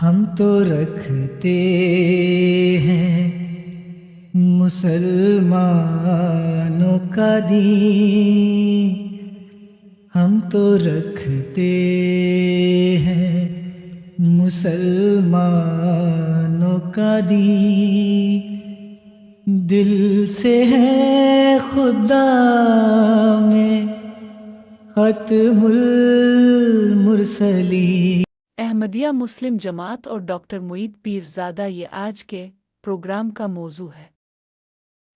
ہم تو رکھتے ہیں مسلمانوں کا دین، ہم تو رکھتے ہیں مسلمانوں کا دین، دل سے ہے خدا میں ختم المرسلین۔ احمدیہ مسلم جماعت اور ڈاکٹر معید پیرزادہ یہ آج کے پروگرام کا موضوع ہے۔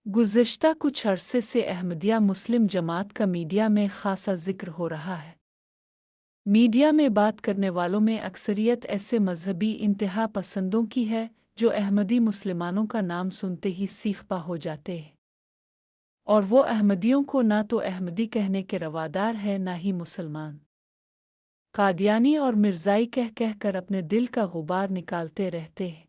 گزشتہ کچھ عرصے سے احمدیہ مسلم جماعت کا میڈیا میں خاصا ذکر ہو رہا ہے۔ میڈیا میں بات کرنے والوں میں اکثریت ایسے مذہبی انتہا پسندوں کی ہے جو احمدی مسلمانوں کا نام سنتے ہی سیخ پا ہو جاتے ہیں، اور وہ احمدیوں کو نہ تو احمدی کہنے کے روادار ہے نہ ہی مسلمان، قادیانی اور مرزائی کہہ کر اپنے دل کا غبار نکالتے رہتے ہیں۔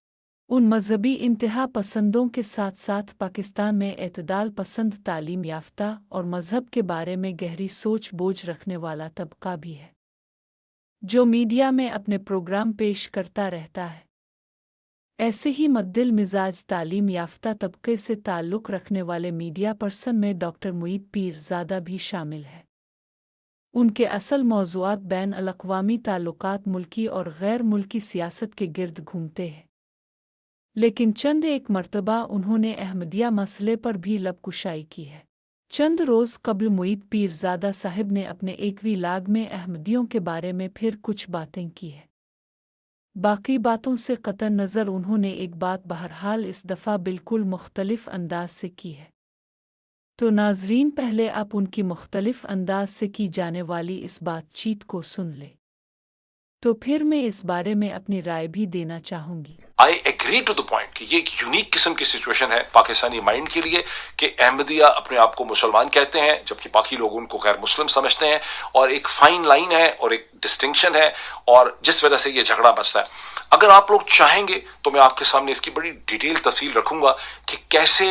ان مذہبی انتہا پسندوں کے ساتھ ساتھ پاکستان میں اعتدال پسند، تعلیم یافتہ اور مذہب کے بارے میں گہری سوچ بوجھ رکھنے والا طبقہ بھی ہے، جو میڈیا میں اپنے پروگرام پیش کرتا رہتا ہے۔ ایسے ہی معتدل مزاج تعلیم یافتہ طبقے سے تعلق رکھنے والے میڈیا پرسن میں ڈاکٹر معید پیرزادہ بھی شامل ہے۔ ان کے اصل موضوعات بین الاقوامی تعلقات، ملکی اور غیر ملکی سیاست کے گرد گھومتے ہیں، لیکن چند ایک مرتبہ انہوں نے احمدیہ مسئلے پر بھی لب کشائی کی ہے۔ چند روز قبل معید پیرزادہ صاحب نے اپنے ایک ویلاگ میں احمدیوں کے بارے میں پھر کچھ باتیں کی ہیں۔ باقی باتوں سے قطع نظر انہوں نے ایک بات بہرحال اس دفعہ بالکل مختلف انداز سے کی ہے۔ تو ناظرین، پہلے آپ ان کی مختلف انداز سے کی جانے والی اس بات چیت کو سن لیں، تو پھر میں اس بارے میں اپنی رائے بھی دینا چاہوں گی۔ I agree to the point کہ یہ ایک یونیک قسم کی سچویشن ہے پاکستانی مائنڈ کے لیے کہ احمدیہ اپنے آپ کو مسلمان کہتے ہیں جبکہ باقی لوگ ان کو غیر مسلم سمجھتے ہیں، اور ایک فائن لائن ہے اور ایک ڈسٹنکشن ہے، اور جس وجہ سے یہ جھگڑا بچتا ہے۔ اگر آپ لوگ چاہیں گے تو میں آپ کے سامنے اس کی بڑی ڈیٹیل تفصیل رکھوں گا کہ کیسے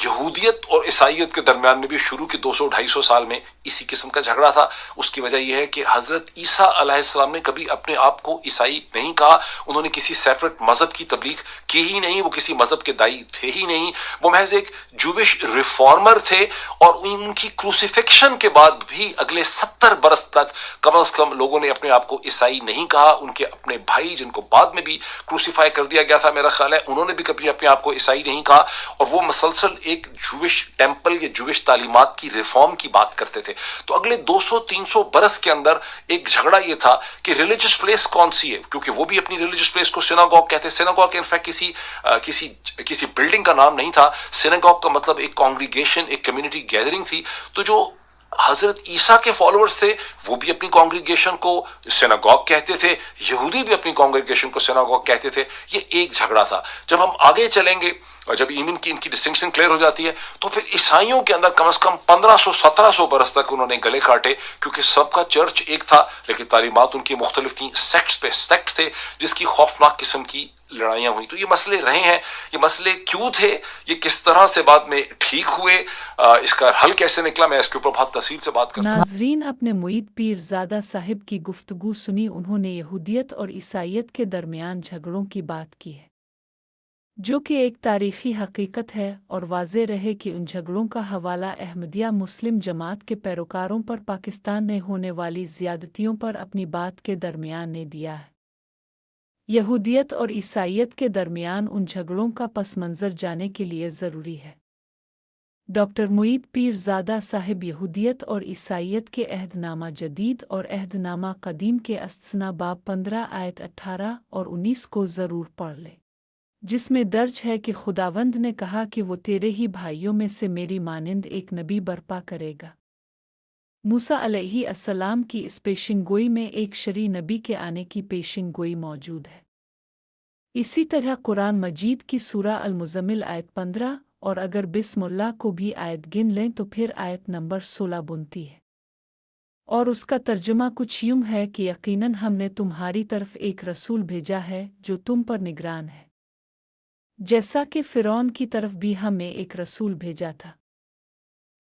یہودیت اور عیسائیت کے درمیان میں بھی شروع کے 200-250 سال میں اسی قسم کا جھگڑا تھا۔ اس کی وجہ یہ ہے کہ حضرت عیسیٰ علیہ السلام نے کبھی اپنے آپ کو عیسائی نہیں کہا، انہوں نے کسی سیپریٹ مذہب کی تبلیغ کی ہی نہیں، وہ کسی مذہب کے دائی تھے ہی نہیں، وہ محض ایک جوش ریفارمر تھے، اور ان کی کروسیفکشن کے بعد بھی اگلے 70 برس تک کم از کم لوگوں نے اپنے آپ کو عیسائی نہیں کہا۔ ان کے اپنے بھائی جن کو بعد میں بھی کروسیفائی کر دیا گیا تھا، میرا خیال ہے انہوں نے بھی کبھی اپنے آپ کو عیسائی نہیں کہا، اور وہ مسلسل ایک جوش ٹیمپل یا جوش تعلیمات کی ریفارم کی بات کرتے تھے۔ تو اگلے 200-300 برس کے اندر ایک جھگڑا یہ تھا کہ ریلیجس پلیس کون سی ہے، کیونکہ وہ بھی اپنی ریلیجس پلیس کو سیناگوگ کہتے ہیں۔ سیناگوگ انفیکٹ کسی بلڈنگ کا نام نہیں تھا، سیناگوگ کا مطلب ایک کانگریگیشن، ایک کمیونٹی گیدرنگ تھی۔ تو جو حضرت عیسیٰ کے فالوورز تھے وہ بھی اپنی کانگریگیشن کو سیناگوگ کہتے تھے، یہودی بھی اپنی کانگریگیشن کو سیناگوگ کہتے تھے۔ یہ ایک جھگڑا تھا۔ جب ہم آگے چلیں گے اور جب ان کی ڈسٹنکشن کلیئر ہو جاتی ہے، تو پھر عیسائیوں کے اندر کم از کم 1500-1700 برس تک انہوں نے گلے کاٹے، کیونکہ سب کا چرچ ایک تھا لیکن تعلیمات ان کی مختلف تھیں، سیکٹس پہ سیکٹ تھے، جس کی خوفناک قسم کی لڑائیاں ہوئیں۔ تو یہ مسئلے رہے ہیں، یہ مسئلے کیوں تھے، یہ کس طرح سے بعد میں ٹھیک ہوئے، اس کا حل کیسے نکلا، میں اس کے اوپر بہت تفصیل سے بات کرتا ہوں۔ ناظرین، اپنے معید پیرزادہ صاحب کی گفتگو سنی، انہوں نے یہودیت اور عیسائیت کے درمیان جھگڑوں کی بات کی ہے، جو کہ ایک تاریخی حقیقت ہے، اور واضح رہے کہ ان جھگڑوں کا حوالہ احمدیہ مسلم جماعت کے پیروکاروں پر پاکستان میں ہونے والی زیادتیوں پر اپنی بات کے درمیان نے دیا ہے۔ یہودیت اور عیسائیت کے درمیان ان جھگڑوں کا پس منظر جاننے کے لیے ضروری ہے۔ ڈاکٹر معید پیرزادہ صاحب یہودیت اور عیسائیت کے عہد نامہ جدید اور عہد نامہ قدیم کے استثنا باب 15 آیت 18 اور 19 کو ضرور پڑھ لیں، جس میں درج ہے کہ خداوند نے کہا کہ وہ تیرے ہی بھائیوں میں سے میری مانند ایک نبی برپا کرے گا۔ موسیٰ علیہ السلام کی اس پیشن گوئی میں ایک شرعی نبی کے آنے کی پیشن گوئی موجود ہے۔ اسی طرح قرآن مجید کی سورہ المزمل آیت 15، اور اگر بسم اللہ کو بھی آیت گن لیں تو پھر آیت نمبر 16 بنتی ہے، اور اس کا ترجمہ کچھ یوں ہے کہ یقیناً ہم نے تمہاری طرف ایک رسول بھیجا ہے جو تم پر نگران ہے، جیسا کہ فرعون کی طرف بھی ہم نے ایک رسول بھیجا تھا۔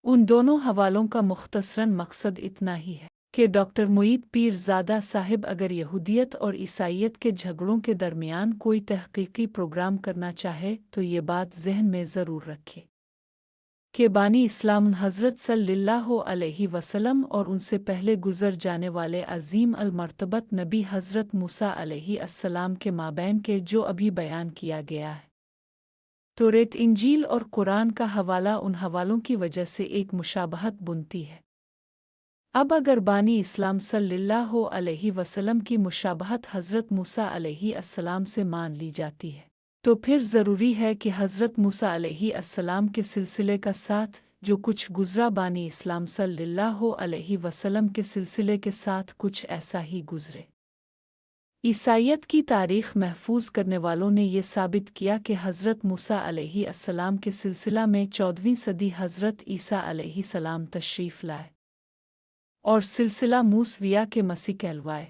ان دونوں حوالوں کا مختصراً مقصد اتنا ہی ہے کہ ڈاکٹر معید پیرزادہ صاحب اگر یہودیت اور عیسائیت کے جھگڑوں کے درمیان کوئی تحقیقی پروگرام کرنا چاہے تو یہ بات ذہن میں ضرور رکھے کہ بانی اسلام حضرت صلی اللہ علیہ وسلم اور ان سے پہلے گزر جانے والے عظیم المرتبت نبی حضرت موسیٰ علیہ السلام کے مابین کے جو ابھی بیان کیا گیا ہے توریت انجیل اور قرآن کا حوالہ ان حوالوں کی وجہ سے ایک مشابہت بنتی ہے۔ اب اگر بانی اسلام صلی اللہ علیہ وسلم کی مشابہت حضرت موسیٰ علیہ السلام سے مان لی جاتی ہے تو پھر ضروری ہے کہ حضرت موسیٰ علیہ السلام کے سلسلے کا ساتھ جو کچھ گزرا بانی اسلام صلی اللہ علیہ وسلم کے سلسلے کے ساتھ کچھ ایسا ہی گزرے۔ عیسائیت کی تاریخ محفوظ کرنے والوں نے یہ ثابت کیا کہ حضرت موسیٰ علیہ السلام کے سلسلہ میں 14ویں صدی حضرت عیسیٰ علیہ السلام تشریف لائے اور سلسلہ موسویہ کے مسیح کہلوائے۔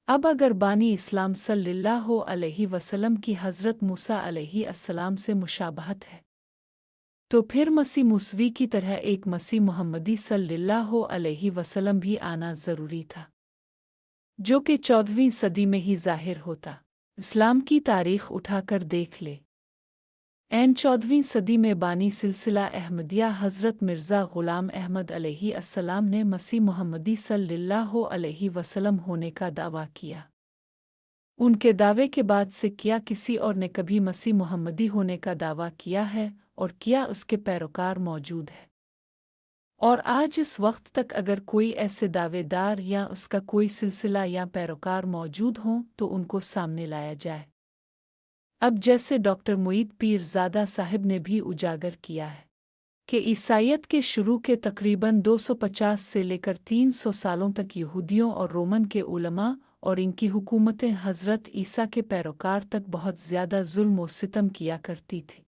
اب اگر بانی اسلام صلی اللہ علیہ وسلم کی حضرت موسیٰ علیہ السلام سے مشابہت ہے تو پھر مسیح موسوی کی طرح ایک مسیح محمدی صلی اللہ علیہ وسلم بھی آنا ضروری تھا جو کہ 14ویں صدی میں ہی ظاہر ہوتا۔ اسلام کی تاریخ اٹھا کر دیکھ لے، 14ویں صدی میں بانی سلسلہ احمدیہ حضرت مرزا غلام احمد علیہ السلام نے مسیح محمدی صلی اللہ علیہ وسلم ہونے کا دعویٰ کیا۔ ان کے دعوے کے بعد سے کیا کسی اور نے کبھی مسیح محمدی ہونے کا دعویٰ کیا ہے اور کیا اس کے پیروکار موجود ہے؟ اور آج اس وقت تک اگر کوئی ایسے دعوے دار یا اس کا کوئی سلسلہ یا پیروکار موجود ہوں تو ان کو سامنے لایا جائے۔ اب جیسے ڈاکٹر معید پیرزادہ صاحب نے بھی اجاگر کیا ہے کہ عیسائیت کے شروع کے تقریباً 250 سے لے کر 300 سالوں تک یہودیوں اور رومن کے علماء اور ان کی حکومتیں حضرت عیسیٰ کے پیروکار تک بہت زیادہ ظلم و ستم کیا کرتی تھی۔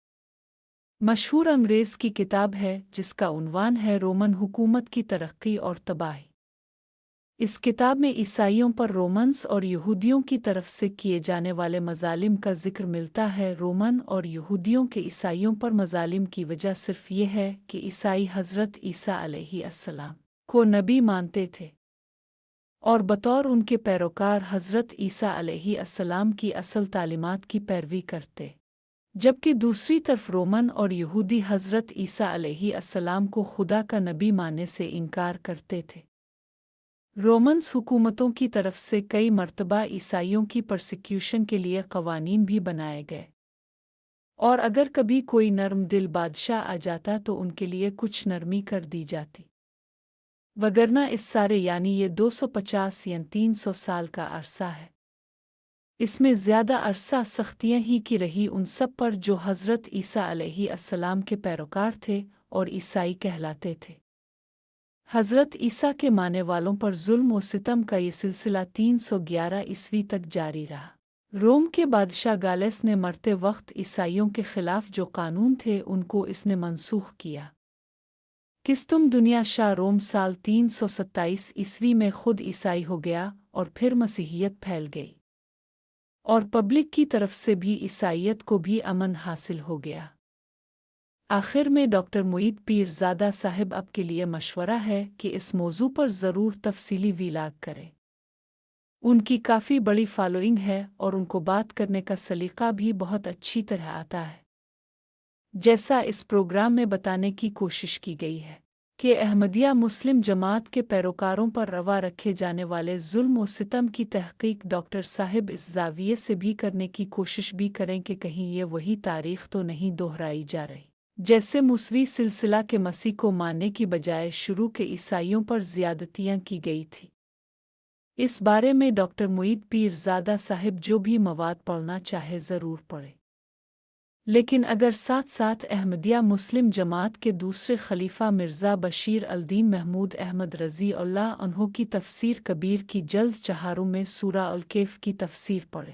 مشہور انگریز کی کتاب ہے جس کا عنوان ہے رومن حکومت کی ترقی اور تباہی۔ اس کتاب میں عیسائیوں پر رومنز اور یہودیوں کی طرف سے کیے جانے والے مظالم کا ذکر ملتا ہے۔ رومن اور یہودیوں کے عیسائیوں پر مظالم کی وجہ صرف یہ ہے کہ عیسائی حضرت عیسیٰ علیہ السلام کو نبی مانتے تھے اور بطور ان کے پیروکار حضرت عیسیٰ علیہ السلام کی اصل تعلیمات کی پیروی کرتے، جبکہ دوسری طرف رومن اور یہودی حضرت عیسیٰ علیہ السلام کو خدا کا نبی ماننے سے انکار کرتے تھے۔ رومنز حکومتوں کی طرف سے کئی مرتبہ عیسائیوں کی پرسیکیوشن کے لیے قوانین بھی بنائے گئے، اور اگر کبھی کوئی نرم دل بادشاہ آ جاتا تو ان کے لیے کچھ نرمی کر دی جاتی، وگرنہ اس سارے یعنی یہ 250 یا 300 سال کا عرصہ ہے، اس میں زیادہ عرصہ سختیاں ہی کی رہی ان سب پر جو حضرت عیسیٰ علیہ السلام کے پیروکار تھے اور عیسائی کہلاتے تھے۔ حضرت عیسیٰ کے ماننے والوں پر ظلم و ستم کا یہ سلسلہ 311 عیسوی تک جاری رہا۔ روم کے بادشاہ گالیس نے مرتے وقت عیسائیوں کے خلاف جو قانون تھے ان کو اس نے منسوخ کیا۔ قسطم دنیا شاہ روم سال 327 عیسوی میں خود عیسائی ہو گیا اور پھر مسیحیت پھیل گئی، اور پبلک کی طرف سے بھی عیسائیت کو بھی امن حاصل ہو گیا۔ آخر میں ڈاکٹر معید پیرزادہ صاحب اب کے لیے مشورہ ہے کہ اس موضوع پر ضرور تفصیلی ویلاگ کریں۔ ان کی کافی بڑی فالوئنگ ہے اور ان کو بات کرنے کا سلیقہ بھی بہت اچھی طرح آتا ہے، جیسا اس پروگرام میں بتانے کی کوشش کی گئی ہے کہ احمدیہ مسلم جماعت کے پیروکاروں پر روا رکھے جانے والے ظلم و ستم کی تحقیق ڈاکٹر صاحب اس زاویے سے بھی کرنے کی کوشش بھی کریں کہ کہیں یہ وہی تاریخ تو نہیں دہرائی جا رہی جیسے موسوی سلسلہ کے مسیح کو ماننے کی بجائے شروع کے عیسائیوں پر زیادتیاں کی گئی تھی۔ اس بارے میں ڈاکٹر معید پیرزادہ صاحب جو بھی مواد پڑھنا چاہے ضرور پڑھے، لیکن اگر ساتھ ساتھ احمدیہ مسلم جماعت کے دوسرے خلیفہ مرزا بشیر الدین محمود احمد رضی اللہ عنہ کی تفسیر کبیر کی جلد چہاروں میں سورہ الکہف کی تفسیر پڑھے،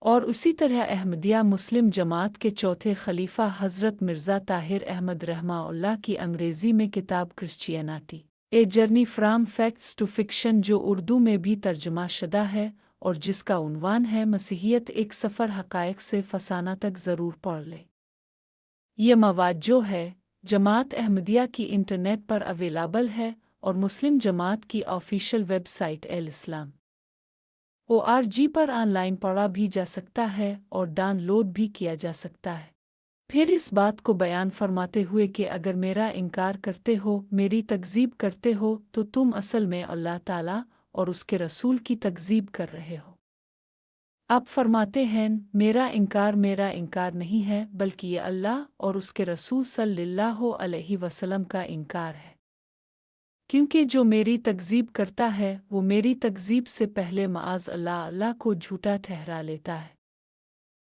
اور اسی طرح احمدیہ مسلم جماعت کے چوتھے خلیفہ حضرت مرزا طاہر احمد رحمہ اللہ کی انگریزی میں کتاب Christianity a journey from facts to fiction جو اردو میں بھی ترجمہ شدہ ہے اور جس کا عنوان ہے مسیحیت ایک سفر حقائق سے فسانہ تک ضرور پڑھ لے۔ یہ مواد جو ہے جماعت احمدیہ کی انٹرنیٹ پر اویلیبل ہے اور مسلم جماعت کی آفیشیل ویب سائٹ islam.org پر آن لائن پڑھا بھی جا سکتا ہے اور ڈاؤن لوڈ بھی کیا جا سکتا ہے۔ پھر اس بات کو بیان فرماتے ہوئے کہ اگر میرا انکار کرتے ہو، میری تکذیب کرتے ہو، تو تم اصل میں اللہ تعالیٰ اور اس کے رسول کی تکذیب کر رہے ہو۔ آپ فرماتے ہیں میرا انکار نہیں ہے، بلکہ یہ اللہ اور اس کے رسول صلی اللہ علیہ وسلم کا انکار ہے، کیونکہ جو میری تکذیب کرتا ہے وہ میری تکذیب سے پہلے معاذ اللہ کو جھوٹا ٹھہرا لیتا ہے،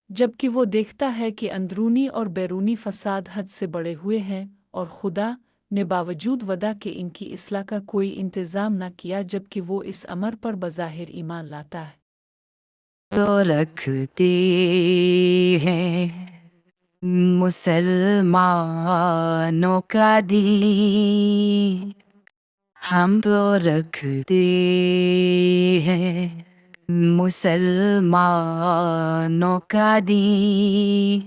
جبکہ وہ دیکھتا ہے کہ اندرونی اور بیرونی فساد حد سے بڑھے ہوئے ہیں، اور خدا نے باوجود وعدہ کہ ان کی اصلاح کا کوئی انتظام نہ کیا، جبکہ وہ اس امر پر بظاہر ایمان لاتا ہے۔ تو رکھتے ہیں مسلمانوں کا دل، ہم تو رکھتے ہیں مسلمانوں کا دل،